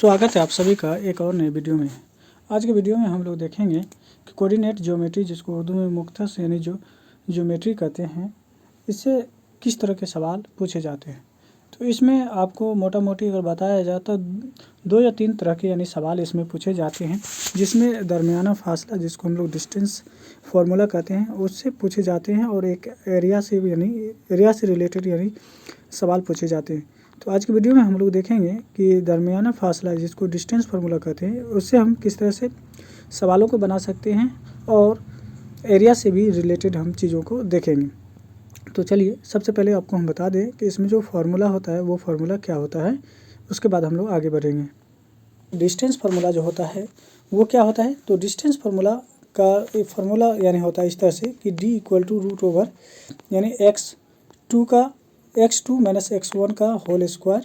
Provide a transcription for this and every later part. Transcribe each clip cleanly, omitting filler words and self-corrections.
स्वागत है आप सभी का एक और नए वीडियो में। आज के वीडियो में हम लोग देखेंगे कि कोऑर्डिनेट ज्योमेट्री, जिसको उर्दू में मुख्तस यानी जो ज्योमेट्री कहते हैं, इससे किस तरह के सवाल पूछे जाते हैं। तो इसमें आपको मोटा मोटी अगर बताया जाए तो 2 या 3 तरह के यानी सवाल इसमें पूछे जाते हैं, जिसमें दरमियाना फासला, जिसको हम लोग डिस्टेंस फार्मूला कहते हैं, उससे पूछे जाते हैं, और एक एरिया से यानी एरिया से रिलेटेड यानी सवाल पूछे जाते हैं। तो आज की वीडियो में हम लोग देखेंगे कि दरमियाना फासला, जिसको डिस्टेंस फार्मूला कहते हैं, उससे हम किस तरह से सवालों को बना सकते हैं, और एरिया से भी रिलेटेड हम चीज़ों को देखेंगे। तो चलिए सबसे पहले आपको हम बता दें कि इसमें जो फार्मूला होता है वो फार्मूला क्या होता है, उसके बाद हम लोग आगे बढ़ेंगे। डिस्टेंस फार्मूला जो होता है वो क्या होता है, तो डिस्टेंस फार्मूला का एक फार्मूला यानी होता है इस तरह से कि d = √ओवर यानी x2 का x2 - x1 का होल स्क्वायर,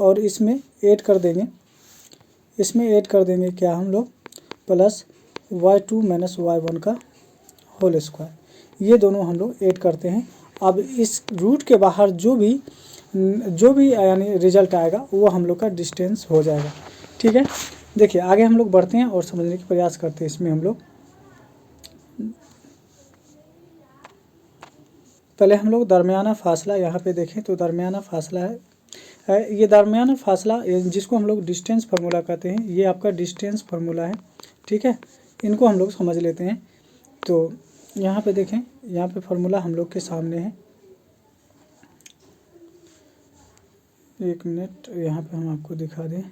और इसमें ऐड कर देंगे क्या हम लोग प्लस y2 - y1 का होल स्क्वायर। ये दोनों हम लोग ऐड करते हैं। अब इस रूट के बाहर जो भी यानी रिजल्ट आएगा वो हम लोग का डिस्टेंस हो जाएगा। ठीक है, देखिए आगे हम लोग बढ़ते हैं और समझने का प्रयास करते हैं। इसमें हम लोग पहले हम लोग दरमियाना फासला यहाँ पे देखें तो दरमियाना फासला है ये दरमियाना फासला, जिसको हम लोग डिस्टेंस फार्मूला कहते हैं, ये आपका डिस्टेंस फार्मूला है। ठीक है, इनको हम लोग समझ लेते हैं। तो यहाँ पे देखें, यहाँ पे फार्मूला हम लोग के सामने है। एक मिनट, यहाँ पे हम आपको दिखा दें।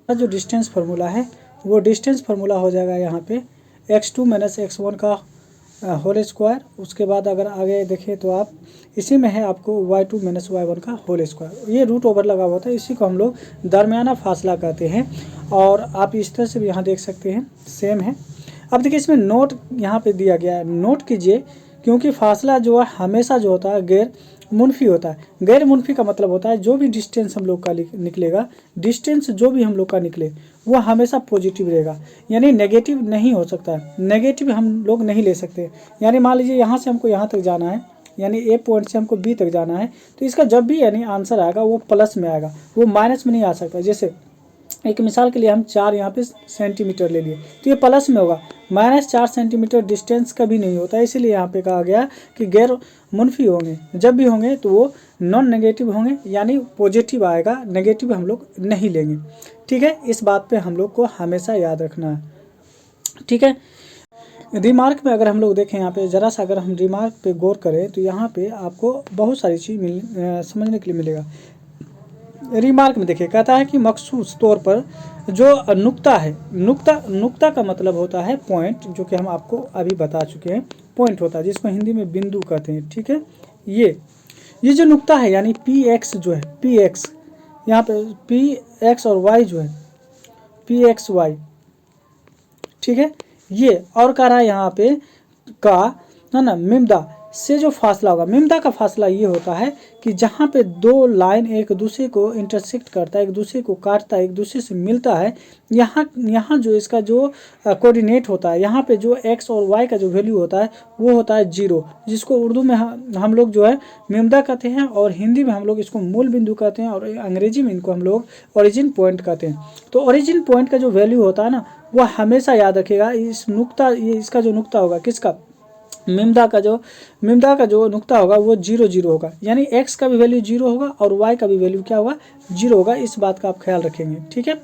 जो डिस्टेंस फार्मूला है वो डिस्टेंस फार्मूला हो जाएगा यहाँ पे x2 - x1 का होल स्क्वायर। उसके बाद अगर आगे देखें तो आप इसी में है आपको y2 - y1 का होल स्क्वायर। ये रूट ओवर लगा हुआ था, इसी को हम लोग दरमियाना फासला कहते हैं। और आप इस तरह से भी यहाँ देख सकते हैं, सेम है। अब देखिए इसमें नोट यहाँ पे दिया गया है, नोट कीजिए, क्योंकि फासला जो है हमेशा जो होता है गैर मुनफी होता है। गैर मुनफी का मतलब होता है जो भी डिस्टेंस हम लोग का निकलेगा, डिस्टेंस जो भी हम लोग का निकले वो हमेशा पॉजिटिव रहेगा, यानी नेगेटिव नहीं हो सकता है। नेगेटिव हम लोग नहीं ले सकते। यानी मान लीजिए यहाँ से हमको यहाँ तक जाना है, यानी ए पॉइंट से हमको बी तक जाना है, तो इसका जब भी यानी आंसर आएगा वो प्लस में आएगा, वो माइनस में नहीं आ सकता। जैसे एक मिसाल के लिए हम 4 यहाँ पे सेंटीमीटर ले लिए तो ये प्लस में होगा, -4 सेंटीमीटर डिस्टेंस कभी नहीं होता है। इसीलिए यहाँ पे कहा गया कि गैर मुनफी होंगे, जब भी होंगे तो वो नॉन नेगेटिव होंगे, यानी पॉजिटिव आएगा, नेगेटिव हम लोग नहीं लेंगे। ठीक है, इस बात पे हम लोग को हमेशा याद रखना है। ठीक है, रिमार्क में अगर हम लोग देखें, यहाँ पे ज़रा सा अगर हम रिमार्क पे गौर करें तो यहाँ पे आपको बहुत सारी चीज़ समझने के लिए मिलेगा। रिमार्क में देखिए, कहता है कि मखसूस तौर पर जो नुक्ता है, नुक्ता का मतलब होता है पॉइंट, जो कि हम आपको अभी बता चुके हैं। पॉइंट होता है जिसको हिंदी में बिंदु कहते हैं। ठीक है, ये जो नुक्ता है यानी px जो है, px यहाँ पे px और y जो है pxy, ठीक है, ये और कह रहा है यहाँ पे का ना मिमदा से जो फासला होगा, मिमदा का फासला ये होता है कि जहाँ पे 2 लाइन एक दूसरे को इंटरसेक्ट करता है, एक दूसरे को काटता है, एक दूसरे से मिलता है, यहाँ जो इसका जो कोऑर्डिनेट होता है, यहाँ पे जो x और y का जो वैल्यू होता है वो होता है 0, जिसको उर्दू में हम लोग जो है मिमदा कहते हैं, और हिंदी में हम लोग इसको मूल बिंदु कहते हैं, और अंग्रेजी में इनको हम लोग ओरिजिन पॉइंट कहते हैं। तो ओरिजिन पॉइंट का जो वैल्यू होता है ना, वो हमेशा याद रखेगा। इस नुक्ता, ये इसका जो नुक्ता होगा, किसका, मिमदा का जो नुक्ता होगा वो 0 0 होगा, यानी x का भी वैल्यू 0 होगा और y का भी वैल्यू क्या होगा, 0 होगा। इस बात का आप ख्याल रखेंगे। ठीक है,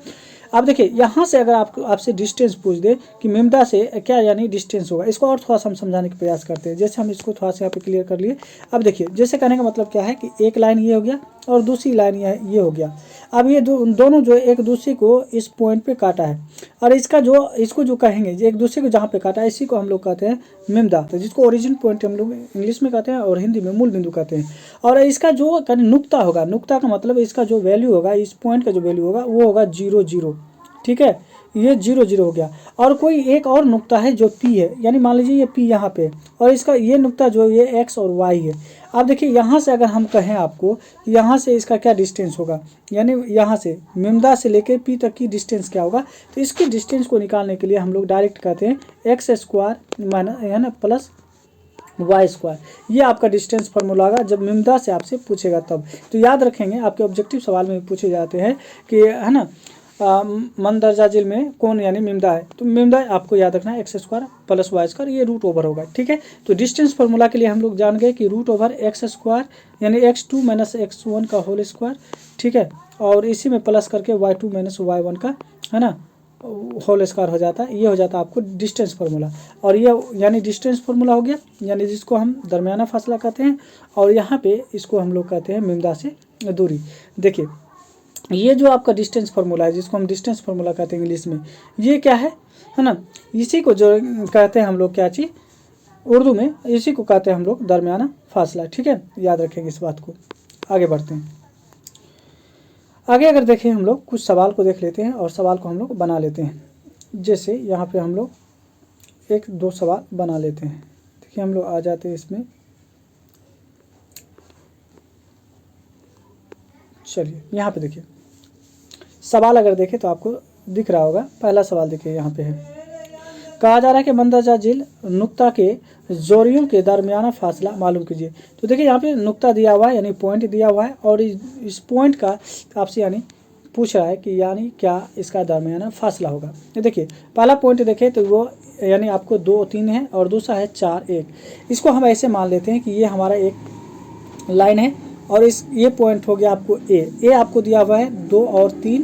अब देखिए यहाँ से अगर आपसे डिस्टेंस पूछ दे कि मिमदा से क्या यानी डिस्टेंस होगा, इसको और थोड़ा सा हम समझाने का प्रयास करते हैं। जैसे हम इसको थोड़ा सा यहाँ पे क्लियर कर लिए। अब देखिए, जैसे कहने का मतलब क्या है कि एक लाइन ये हो गया और दूसरी लाइन ये हो गया। अब ये दोनों जो एक दूसरे को इस पॉइंट पे काटा है, और इसको जो कहेंगे, एक दूसरे को जहाँ पे काटा है, इसी को हम लोग कहते हैं मिमदा, तो जिसको ओरिजिन पॉइंट हम लोग इंग्लिश में कहते हैं और हिंदी में मूल बिंदु कहते हैं। और इसका जो नुक्ता होगा, नुक्ता का मतलब इसका जो वैल्यू होगा, इस पॉइंट का जो वैल्यू होगा वो होगा 0 0। ठीक है, ये 0 0 हो गया। और कोई एक और नुक्ता है जो P है, यानी मान लीजिए ये P यहाँ पे, और इसका ये नुक्ता जो ये x और y है। अब देखिए यहाँ से अगर हम कहें आपको, यहाँ से इसका क्या डिस्टेंस होगा, यानी यहाँ से मिमदा से लेके P तक की डिस्टेंस क्या होगा, तो इसकी डिस्टेंस को निकालने के लिए हम लोग डायरेक्ट कहते हैं x² माइनस है ना प्लस वाई स्क्वायर। ये आपका डिस्टेंस फार्मूला होगा जब मिमदा से आपसे पूछेगा तब। तो याद रखेंगे, आपके ऑब्जेक्टिव सवाल में पूछे जाते हैं कि है ना मंदरजा झील में कौन यानी मिमदा है, तो मिमदा आपको याद रखना है x square plus y square, ये रूट ओवर होगा। ठीक है, तो डिस्टेंस फार्मूला के लिए हम लोग जान गए कि रूट ओवर एक्स स्क्वायर यानी x2 माइनस x1 का होल स्क्वायर। ठीक है, और इसी में प्लस करके y2 माइनस y1 का है ना होल स्क्वायर हो जाता है। ये हो जाता है आपको डिस्टेंस फार्मूला। और ये यानी डिस्टेंस फार्मूला हो गया, यानी जिसको हम दरमियाना फासला कहते हैं, और यहाँ पे इसको हम लोग कहते हैं मिमदा से दूरी। देखिए ये जो आपका डिस्टेंस फार्मूला है, जिसको हम डिस्टेंस फार्मूला कहते हैं इंग्लिश में, ये क्या है ना, इसी को जो कहते हैं हम लोग क्या चीज़ उर्दू में, इसी को कहते हैं हम लोग दरमियाना फासला। ठीक है, याद रखेंगे इस बात को। आगे बढ़ते हैं। आगे अगर देखें हम लोग कुछ सवाल को देख लेते हैं और सवाल को हम लोग बना लेते हैं। जैसे यहाँ पे हम लोग एक दो सवाल बना लेते हैं। देखिए हम लोग आ जाते हैं इसमें। चलिए यहाँ पे देखिए सवाल अगर देखें तो आपको दिख रहा होगा। पहला सवाल देखिए यहाँ पे है, कहा जा रहा है कि मंदरजा झील नुक्ता के जोरियों के दरमियाना फासला मालूम कीजिए। तो देखिए यहाँ पे नुक्ता दिया हुआ है यानी पॉइंट दिया हुआ है, और इस पॉइंट का आपसे यानी पूछ रहा है कि यानी क्या इसका दरमियाना फासला होगा। देखिए पहला पॉइंट देखें तो वो यानी आपको 2 3 है और दूसरा है 4 1। इसको हम ऐसे मान लेते हैं कि ये हमारा एक लाइन है और ये पॉइंट हो गया आपको ए आपको दिया हुआ है 2 और 3।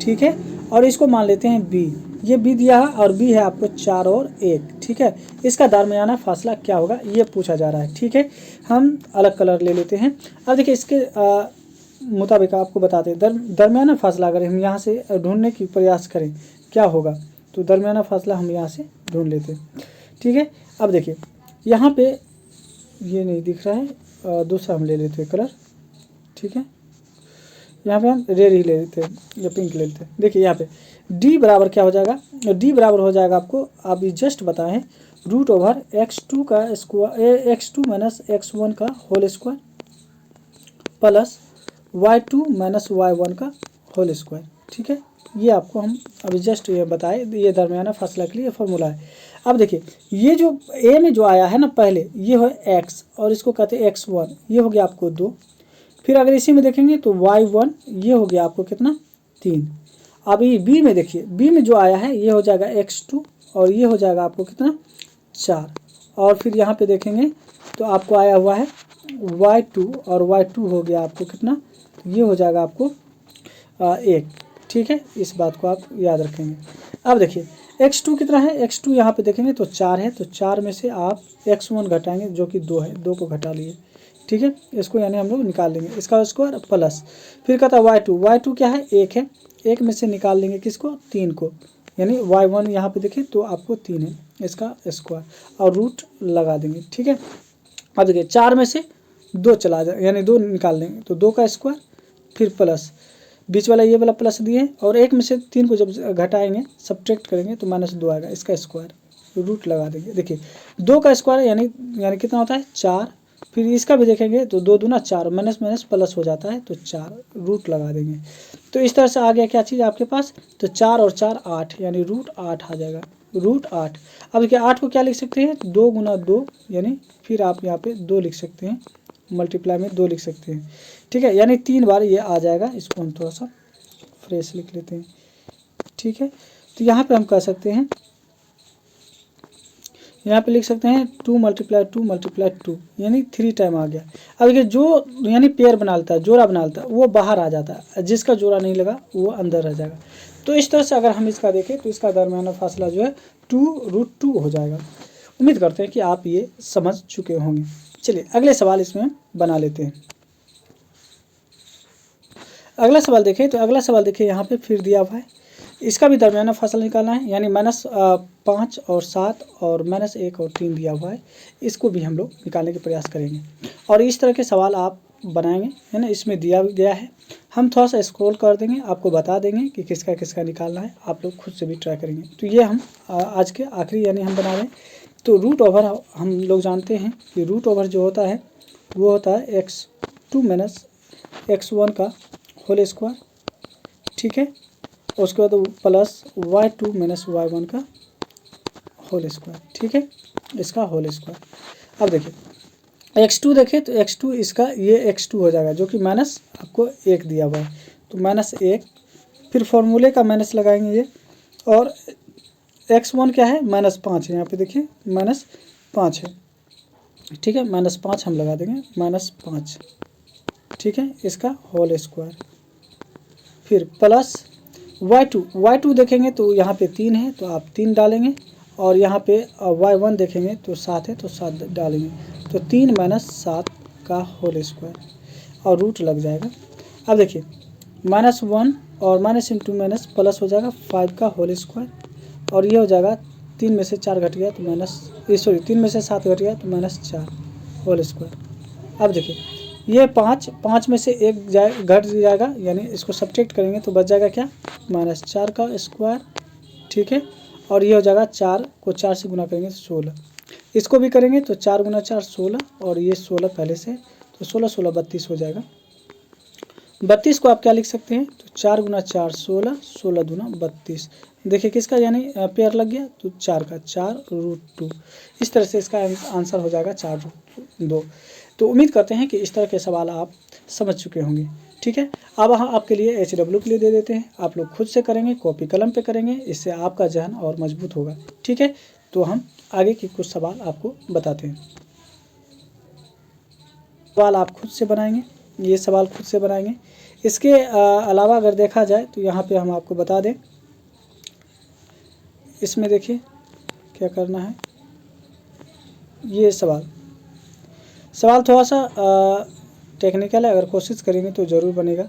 ठीक है, और इसको मान लेते हैं बी, ये बी दिया है और बी है आपको 4 और 1। ठीक है, इसका दरमियाना फासला क्या होगा ये पूछा जा रहा है। ठीक है, हम अलग कलर ले लेते हैं। अब देखिए इसके मुताबिक आपको बताते हैं दरमियाना फासला अगर हम यहाँ से ढूंढने की प्रयास करें क्या होगा, तो दरमियाना फासला हम यहाँ से ढूंढ लेते हैं। ठीक है, अब देखिए यहाँ पे ये नहीं दिख रहा है, दूसरा हम ले लेते हैं कलर। ठीक है, यहाँ पे हम रेड ही ले लेते हैं या पिंक ले लेते हैं। देखिए यहाँ पे d बराबर क्या हो जाएगा, d बराबर हो जाएगा आपको, आप ये जस्ट बताएं रूट ओवर x2 का स्क्वायर x2 माइनस x1 का whole square plus y2 minus y1 का होल स्क्वायर। ठीक है, ये आपको हम अभी जस्ट ये बताए, ये दरमियाना फासला के लिए फार्मूला है। अब देखिए ये जो a में जो आया है ना पहले, ये हो x और इसको कहते हैं x1, ये हो गया आपको 2। फिर अगर इसी में देखेंगे तो y1 ये हो गया आपको कितना 3। अब ये b में देखिए, b में जो आया है ये हो जाएगा x2 और ये हो जाएगा आपको कितना 4। और फिर यहाँ पे देखेंगे तो आपको आया हुआ है y2 और y2 हो गया आपको कितना, ये हो जाएगा आपको 1। ठीक है, इस बात को आप याद रखेंगे। अब देखिए x2 कितना है, x2 यहाँ पे देखेंगे तो 4 है, तो 4 में से आप x1 घटाएंगे जो कि 2 है, 2 को घटा लिए। ठीक है, इसको यानी हम लोग निकाल लेंगे इसका स्क्वायर प्लस, फिर कहता है y2 क्या है 1 है, 1 में से निकाल लेंगे किसको 3 को, यानी y1 यहाँ पे देखें तो आपको 3 है इसका स्क्वायर और रूट लगा देंगे। ठीक है, अब देखिए 4 में से 2 चला जाए यानी 2 निकाल लेंगे तो 2 का स्क्वायर फिर प्लस बीच वाला ये वाला प्लस दिए, और 1 में से 3 को जब घटाएंगे सब्ट्रैक्ट करेंगे तो -2 आएगा, इसका स्क्वायर रूट लगा देंगे। देखिए 2 का स्क्वायर यानी कितना होता है 4, फिर इसका भी देखेंगे तो 2 दूना 4, माइनस माइनस प्लस हो जाता है तो 4 रूट लगा देंगे। तो इस तरह से आ गया क्या चीज़ आपके पास, तो 4 और 4 8 यानी रूट 8 आ जाएगा, रूट 8। अब देखिए 8 को क्या लिख सकते हैं 2 गुना 2, यानी फिर आप यहाँ पे 2 लिख सकते हैं, मल्टीप्लाई में 2 लिख सकते हैं। ठीक है, यानी 3 बार ये आ जाएगा। इसको हम थोड़ा सा फ्रेश लिख लेते हैं। ठीक है, तो यहाँ पे हम कह सकते हैं, यहाँ पे लिख सकते हैं 2 × 2 × 2 यानी 3 टाइम आ गया। अब देखिए जो यानी पेयर बना लेता है, जोड़ा बना लेता है, वो बाहर आ जाता है, जिसका जोड़ा नहीं लगा वो अंदर रह जाएगा। तो इस तरह से अगर हम इसका देखें तो इसका दरमियाना फासला जो है 2√2 हो जाएगा। उम्मीद करते हैं कि आप ये समझ चुके होंगे। चलिए अगले सवाल इसमें बना लेते हैं। अगला सवाल देखें तो अगला सवाल देखिए यहाँ पे फिर दिया हुआ है, इसका भी दरमियाना फासला निकालना है, यानी -5 और 7 और -1 और 3 दिया हुआ है, इसको भी हम लोग निकालने का प्रयास करेंगे। और इस तरह के सवाल आप बनाएंगे, है ना, इसमें दिया गया है, हम थोड़ा सा स्क्रॉल कर देंगे, आपको बता देंगे कि किसका किसका निकालना है, आप लोग खुद से भी ट्राई करेंगे। तो ये हम आज के आखिरी यानी हम बना रहे हैं। तो रूट ओवर हम लोग जानते हैं कि रूट ओवर जो होता है वो होता है x2 - x1 का होल स्क्वायर। ठीक है, उसके बाद प्लस y2 - y1 का होल स्क्वायर। ठीक है, इसका होल स्क्वायर। अब देखिए x2 देखें तो x2 इसका ये x2 हो जाएगा जो कि माइनस आपको 1 दिया हुआ है, तो -1, फिर फॉर्मूले का माइनस लगाएंगे ये, और x1 क्या है -5 है, यहाँ पे देखिए -5 है, ठीक है, -5 हम लगा देंगे, -5, ठीक है, इसका होल स्क्वायर, फिर प्लस y2 देखेंगे तो यहाँ पे 3 है तो आप 3 डालेंगे, और यहाँ पे y1 देखेंगे तो 7 है तो 7 डालेंगे, तो 3 - 7 का होल स्क्वायर और रूट लग जाएगा। अब देखिए -1 और माइनस इंटू माइनस प्लस हो जाएगा 5 का होल स्क्वायर, और ये हो जाएगा 3 में से 4 घट गया तो -3 में से 7 घट गया तो -4 होल स्क्वायर। अब देखिए ये 5 में से 1 घट जाएगा, यानी इसको सब्ट्रैक्ट करेंगे तो बच जाएगा क्या -4 का स्क्वायर, ठीक है, और ये हो जाएगा 4 को 4 से गुना करेंगे तो 16, इसको भी करेंगे तो 4 × 4 16, और ये 16 पहले से, तो 16 16 32 हो जाएगा। 32 को आप क्या लिख सकते हैं, तो 4 × 4 16, 16 दूना 32, देखिए किसका यानी पेयर लग गया, तो 4 का, 4√2, इस तरह से इसका आंसर हो जाएगा 4√2। तो उम्मीद करते हैं कि इस तरह के सवाल आप समझ चुके होंगे, ठीक है। अब हाँ आपके लिए HW के लिए दे देते हैं, आप लोग खुद से करेंगे, कॉपी कलम पे करेंगे, इससे आपका जहन और मजबूत होगा, ठीक है। तो हम आगे के कुछ सवाल आपको बताते हैं। सवाल आप खुद से बनाएंगे, ये सवाल खुद से बनाएंगे। इसके अलावा अगर देखा जाए तो यहाँ पे हम आपको बता दें, इसमें देखिए क्या करना है, ये सवाल थोड़ा सा टेक्निकल है, अगर कोशिश करेंगे तो ज़रूर बनेगा।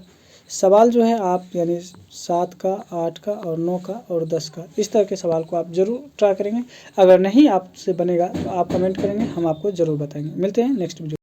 सवाल जो है आप यानी 7 का, 8 का और 9 का और 10 का, इस तरह के सवाल को आप ज़रूर ट्राई करेंगे। अगर नहीं आपसे बनेगा तो आप कमेंट करेंगे, हम आपको ज़रूर बताएंगे। मिलते हैं नेक्स्ट वीडियो।